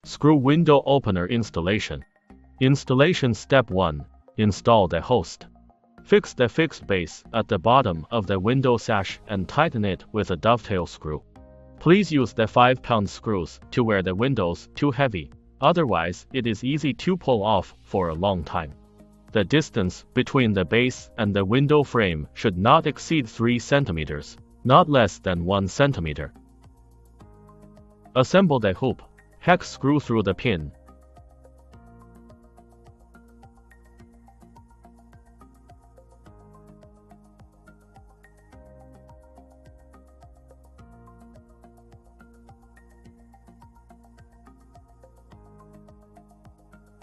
Screw window opener installation. Installation Step 1. Install the host. Fix the fixed base at the bottom of the window sash and tighten it with a dovetail screw. Please use the 5-pound screws to wear the windows too heavy, otherwise it is easy to pull off for a long time. The distance between the base and the window frame should not exceed 3 cm, not less than 1 cm. Assemble the hoop. Hex screw through the pin.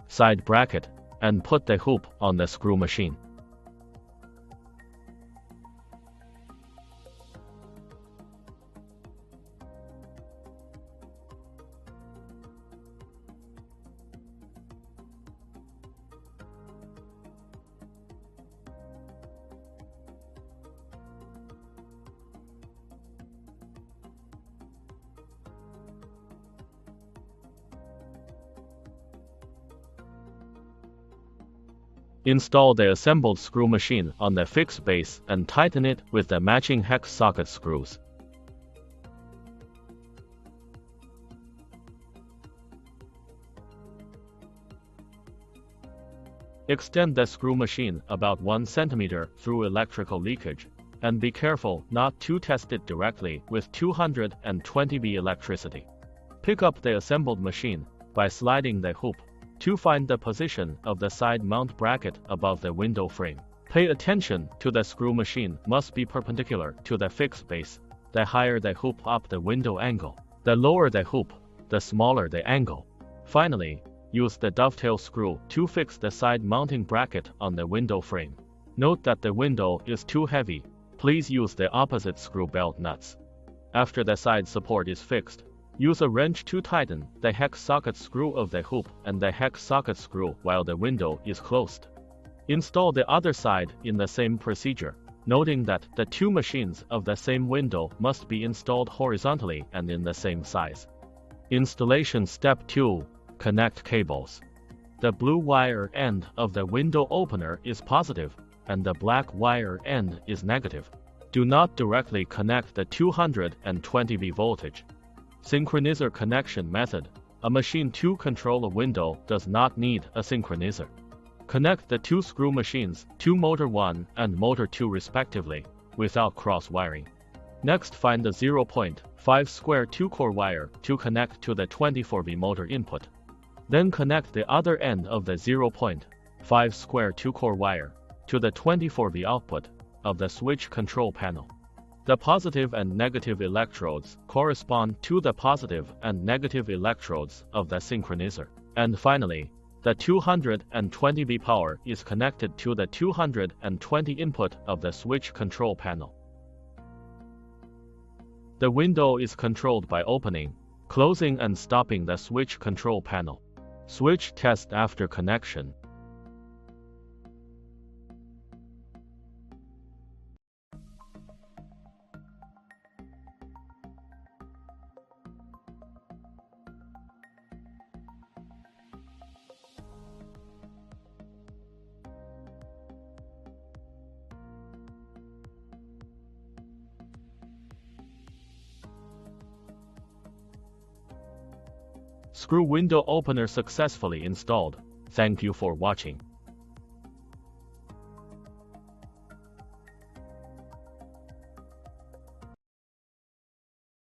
Side bracket, and put the hoop on the screw machine. Install the assembled screw machine on the fixed base and tighten it with the matching hex socket screws. Extend the screw machine about 1 cm through electrical leakage, and be careful not to test it directly with 220 V electricity. Pick up the assembled machine by sliding the hoop to find the position of the side mount bracket above the window frame. Pay attention to the screw machine must be perpendicular to the fixed base. The higher the hoop up the window angle, the lower the hoop, the smaller the angle. Finally, use the dovetail screw to fix the side mounting bracket on the window frame. Note that the window is too heavy. Please use the opposite screw belt nuts. After the side support is fixed, use a wrench to tighten the hex socket screw of the hoop and the hex socket screw while the window is closed. Install the other side in the same procedure, noting that the two machines of the same window must be installed horizontally and in the same size. Installation Step 2. Connect cables. The blue wire end of the window opener is positive, and the black wire end is negative. Do not directly connect the 220 V voltage. Synchronizer connection method. A machine to control a window does not need a synchronizer. Connect the two screw machines to motor 1 and motor 2 respectively, without cross-wiring. Next, find the 0.5 square 2-core wire to connect to the 24 V motor input. Then connect the other end of the 0.5 square 2-core wire to the 24 V output of the switch control panel. The positive and negative electrodes correspond to the positive and negative electrodes of the synchronizer. And finally, the 220 V power is connected to the 220 input of the switch control panel. The window is controlled by opening, closing and stopping the switch control panel. Switch test after connection. Screw window opener successfully installed. Thank you for watching.